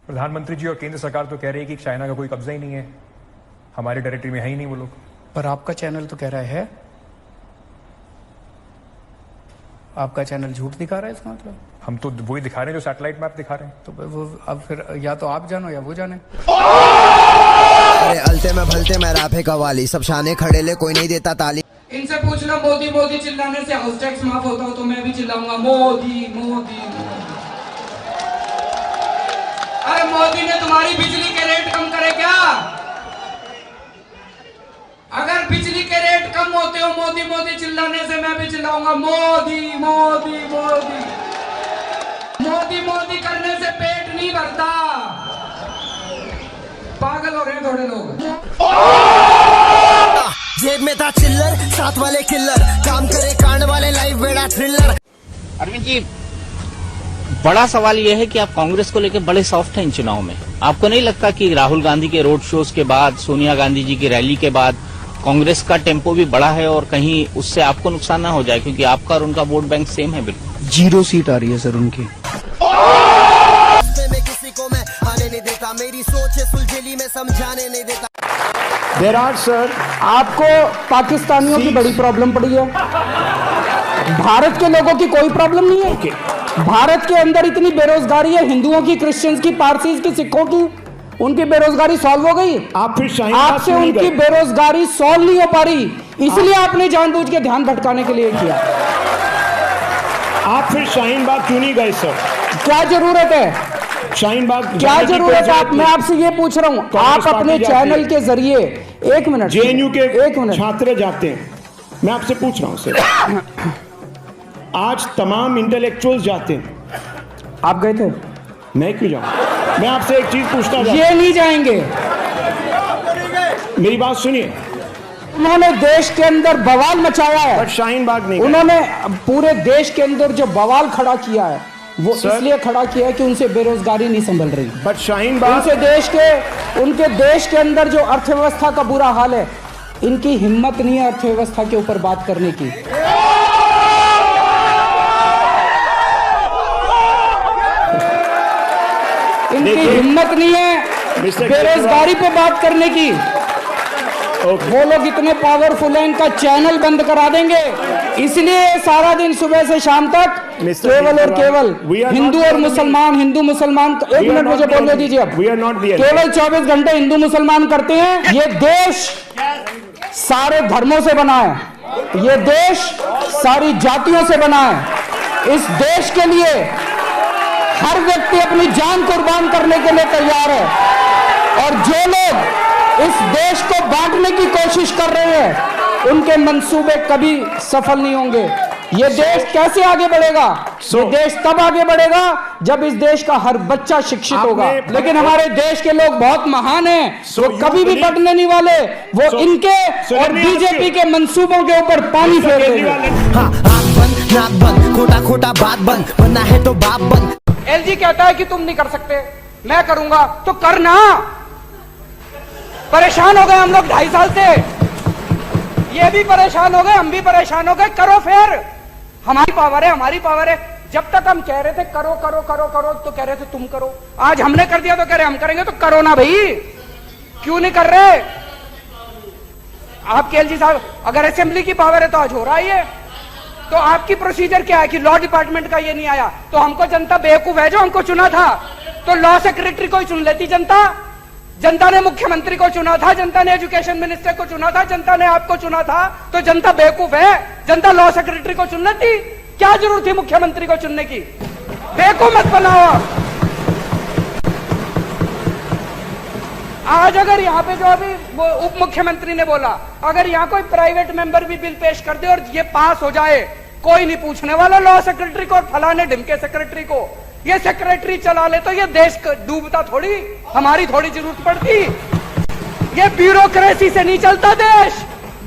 प्रधानमंत्री जी और केंद्र सरकार तो कह रही है कि चाइना का कोई कब्जा ही नहीं है, हमारे टेरिटरी में है ही नहीं वो लोग। पर आपका चैनल तो कह रहा है, आपका चैनल झूठ दिखा रहा है इसका मतलब। हम तो वही दिखा रहे हैं जो सैटेलाइट मैप दिखा रहे हैं। तो वो अब फिर या तो आप जानो या वो जाने। अरे अलते में भलते में राफे कवाली, सब शाने खड़े ले कोई नहीं देता ताली। इनसे पूछ लो मोदी मोदी चिल्लाने से हाउस टैक्स माफ होता हो तो मैं भी चिल्लाऊंगा मोदी मोदी। अरे मोदी ने तुम्हारी बिजली के रेट कम करे क्या? अगर बिजली के रेट कम होते हो मोदी मोदी चिल्लाने से मैं भी चिल्लाऊंगा मोदी मोदी मोदी। मोदी मोदी करने से पेट नहीं भरता, पागल हो रहे हैं थोड़े लोग। जेब में था चिल्लर, साथ वाले किल्लर, काम करे कांड वाले लाइव बेड़ा थ्रिलर। अरविंद जी, बड़ा सवाल यह है कि आप कांग्रेस को लेकर बड़े सॉफ्ट हैं इन चुनाव में। आपको नहीं लगता कि राहुल गांधी के रोड शोज के बाद, सोनिया गांधी जी की रैली के बाद कांग्रेस का टेम्पो भी बड़ा है और कहीं उससे आपको नुकसान ना हो जाए, क्योंकि आपका और उनका वोट बैंक सेम है? बिल्कुल 0 सीट आ रही है सर उनकी। में किसी को मैं आने नहीं देता, मेरी सोच है सुलझेली में समझाने नहीं देता। बैराज सर, आपको पाकिस्तानियों की बड़ी प्रॉब्लम पड़ी है, भारत के लोगों की कोई प्रॉब्लम नहीं है। भारत के अंदर इतनी बेरोजगारी है, हिंदुओं की, क्रिश्चियंस की, पारसीज की, सिखों की, उनकी बेरोजगारी सॉल्व हो गई। आप फिर आपसे उनकी बेरोजगारी सॉल्व नहीं हो पा रही, इसलिए आपने जानबूझ के ध्यान भटकाने के लिए किया। आप फिर शाहीन बाग क्यों नहीं गए सर? क्या जरूरत है? शाहीन बाग क्या जरूरत है? मैं आपसे ये पूछ रहा हूँ, आप अपने चैनल के जरिए, एक मिनट, जेएनयू के एक मिनट, छात्र जाते हैं, मैं आपसे पूछ रहा हूँ सर। आज तमाम इंटेलेक्चुअल्स जाते हैं, आप गए थे? मैं क्यों जाऊं? मैं आपसे एक चीज पूछना चाहता हूं। ये नहीं जाएंगे। मेरी बात सुनिए। उन्होंने देश के अंदर बवाल मचाया है, बट शाहीन बाग नहीं। उन्होंने पूरे देश के अंदर जो बवाल खड़ा किया है वो इसलिए खड़ा किया है कि उनसे बेरोजगारी नहीं संभल रही। बट शाहीन बाग, उनके देश के अंदर जो अर्थव्यवस्था का बुरा हाल है, इनकी हिम्मत नहीं है अर्थव्यवस्था के ऊपर बात करने की। इनकी हिम्मत नहीं है बेरोजगारी पे बात करने की। वो लोग इतने पावरफुल हैं, इनका चैनल बंद करा देंगे, इसलिए सारा दिन सुबह से शाम तक केवल और केवल हिंदू और मुसलमान, हिंदू मुसलमान। एक मिनट मुझे बोलने दीजिए। अब केवल 24 घंटे हिंदू मुसलमान करते हैं। ये देश सारे धर्मों से बना है, ये देश सारी जातियों से बना है। इस देश के लिए हर व्यक्ति अपनी जान कुर्बान करने के लिए तैयार है, और जो लोग इस देश को बांटने की कोशिश कर रहे हैं, उनके मंसूबे कभी सफल नहीं होंगे। ये देश कैसे आगे बढ़ेगा? ये देश तब आगे बढ़ेगा जब इस देश का हर बच्चा शिक्षित होगा। लेकिन हमारे देश के लोग बहुत महान हैं, वो कभी भी बढ़ने नहीं वाले। वो इनके और बीजेपी के मंसूबों के ऊपर पानी फेर देंगे। हाँ, आँख बंद, नाक बंद, खोटा खोटा बात बंद, बनना है तो बाप बंद। एलजी कहता है कि तुम नहीं कर सकते, मैं करूंगा, तो करना। परेशान हो गए हम लोग 2.5 साल से, ये भी परेशान हो गए, हम भी परेशान हो गए। करो फिर, हमारी पावर है, हमारी पावर है। जब तक हम कह रहे थे करो करो करो करो, तो कह रहे थे तुम करो। आज हमने कर दिया तो कह रहे हम करेंगे, तो करो ना भाई, क्यों नहीं कर रहे? आपके एलजी साहब, अगर असेंबली की पावर है तो आज हो रहा है। तो आपकी प्रोसीजर क्या है कि लॉ डिपार्टमेंट का ये नहीं आया, तो हमको जनता बेवकूफ है जो हमको चुना था? तो लॉ सेक्रेटरी को ही चुन लेती जनता। जनता ने मुख्यमंत्री को चुना था, जनता ने एजुकेशन मिनिस्टर को चुना था, जनता ने आपको चुना था, तो जनता बेवकूफ है? जनता लॉ सेक्रेटरी को चुन लेती, क्या जरूरत थी मुख्यमंत्री को चुनने की? बेवकूफ मत बनाओ। आज अगर यहाँ पे जो अभी उप मुख्यमंत्री ने बोला, अगर यहाँ कोई प्राइवेट मेंबर भी बिल पेश कर दे और ये पास हो जाए, कोई नहीं पूछने वाला लॉ सेक्रेटरी को और फलाने ढिमके सेक्रेटरी को। ये सेक्रेटरी चला ले तो ये देश डूबता थोड़ी, हमारी थोड़ी जरूरत पड़ती। ये ब्यूरोक्रेसी से नहीं चलता देश,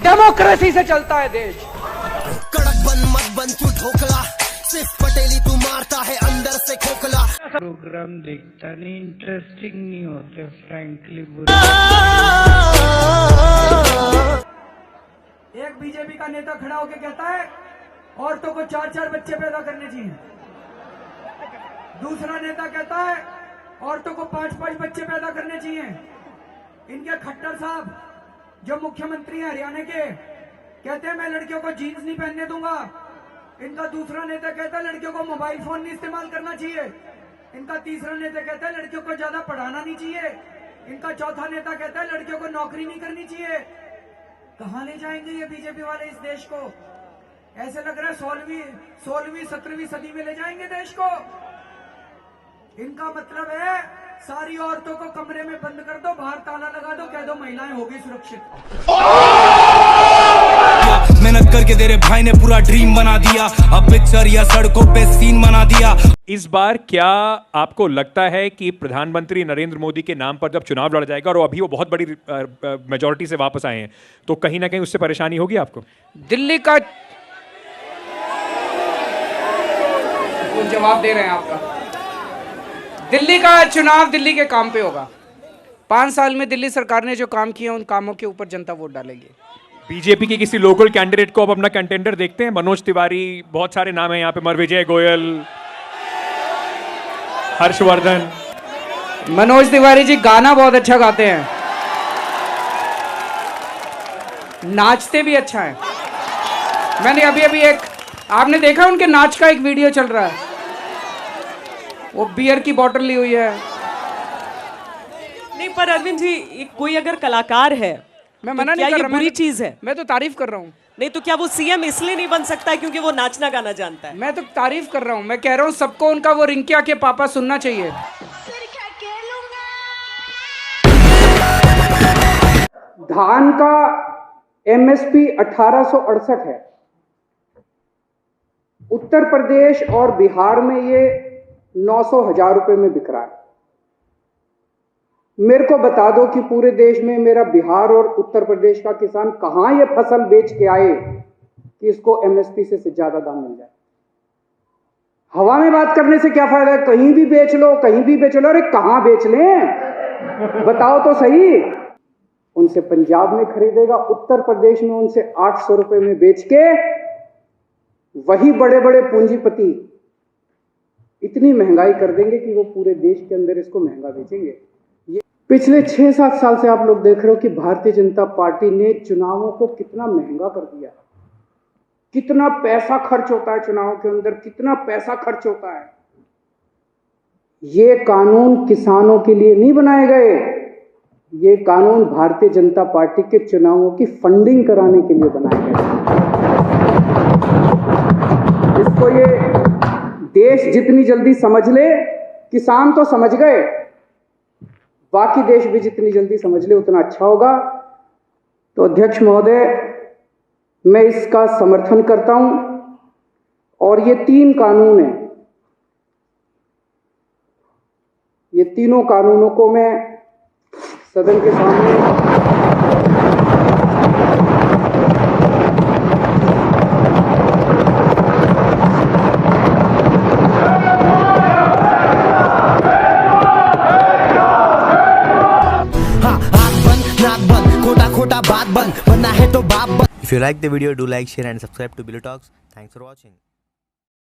डेमोक्रेसी से चलता है देश। कड़क बन मत बन तू ढोकला, सिर्फ पटेली तू मारता है अंदर से खोखला। प्रोग्राम देखता नहीं, इंटरेस्टिंग नहीं होते फ्रैंकली। एक बीजेपी का नेता खड़ा होकर कहता है औरतों को 4-4 बच्चे पैदा करने चाहिए। दूसरा नेता कहता है औरतों को 5-5 बच्चे पैदा करने चाहिए। इनके खट्टर साहब जो मुख्यमंत्री हैं हरियाणा के, कहते हैं मैं लड़कियों को जीन्स नहीं पहनने दूंगा। इनका दूसरा नेता कहता है लड़कियों को मोबाइल फोन नहीं इस्तेमाल करना चाहिए। इनका तीसरा नेता कहता है लड़कियों को ज्यादा पढ़ाना नहीं चाहिए। इनका चौथा नेता कहता है लड़कियों को नौकरी नहीं करनी चाहिए। कहां ले जाएंगे ये बीजेपी वाले इस देश को? ऐसे लग रहा है 16वीं 17वीं सदी में ले जाएंगे देश को। इनका मतलब है सारी औरतों को कमरे में बंद कर दो, बाहर ताला लगा दो, कह दो महिलाएं होगी सुरक्षित। मेहनत करके तेरे भाई ने पूरा ड्रीम बना दिया, अब पिक्चर या सड़कों पे सीन बना दिया। इस बार क्या आपको लगता है कि प्रधानमंत्री नरेंद्र मोदी के नाम पर जब चुनाव लड़ा जाएगा, और अभी वो बहुत बड़ी मेजॉरिटी से वापस आए हैं, तो कहीं ना कहीं उससे परेशानी होगी आपको? दिल्ली का जवाब दे रहे हैं आपका। दिल्ली का चुनाव दिल्ली के काम पे होगा। 5 साल में दिल्ली सरकार ने जो काम किया उन कामों के ऊपर जनता वोट डालेगी। बीजेपी के किसी लोकल कैंडिडेट को अब अपना कंटेंडर देखते हैं? मनोज तिवारी, बहुत सारे नाम हैं यहाँ पे, विजय गोयल, हर्षवर्धन। मनोज तिवारी जी गाना बहुत अच्छा गाते हैं, नाचते भी अच्छा है। मैंने अभी एक, आपने देखा उनके नाच का एक वीडियो चल रहा है, वो बियर की बोतल ली हुई है। नहीं पर अरविंद जी, कोई अगर कलाकार है, मैं मना नहीं कर रहा, बुरी चीज है? मैं तो तारीफ कर रहा हूँ। नहीं तो क्या वो सीएम इसलिए नहीं बन सकता है क्योंकि वो नाचना गाना जानता है? मैं तो तारीफ कर रहा हूँ, मैं कह रहा हूँ सबको उनका वो रिंकिया के पापा सुनना चाहिए। धान का एमएसपी 1868 है। उत्तर प्रदेश और बिहार में ये 900,000 रुपए में बिक रहा है। मेरे को बता दो कि पूरे देश में मेरा बिहार और उत्तर प्रदेश का किसान कहां ये फसल बेच के आए कि इसको एमएसपी से ज्यादा दाम मिल जाए। हवा में बात करने से क्या फायदा है? कहीं भी बेच लो, कहीं भी बेच लो। अरे कहां बेच लें, बताओ तो सही। उनसे पंजाब में खरीदेगा, उत्तर प्रदेश में उनसे 800 रुपए में बेच के वही बड़े बड़े पूंजीपति इतनी महंगाई कर देंगे कि वो पूरे देश के अंदर इसको महंगा बेचेंगे। ये पिछले 6-7 साल से आप लोग देख रहे हो कि भारतीय जनता पार्टी ने चुनावों को कितना महंगा कर दिया। कितना पैसा खर्च होता है चुनाव के अंदर, कितना पैसा खर्च होता है। ये कानून किसानों के लिए नहीं बनाए गए, ये कानून भारतीय जनता पार्टी के चुनावों की फंडिंग कराने के लिए बनाए गए। इसको ये देश जितनी जल्दी समझ ले, किसान तो समझ गए, बाकी देश भी जितनी जल्दी समझ ले उतना अच्छा होगा। तो अध्यक्ष महोदय, मैं इसका समर्थन करता हूं और ये 3 कानून हैं, ये तीनों कानूनों को मैं सदन के सामने खोटा बात बन बनना है तो बाप बन। If you like the video, do like, share and subscribe to Billy Talks. Thanks for watching.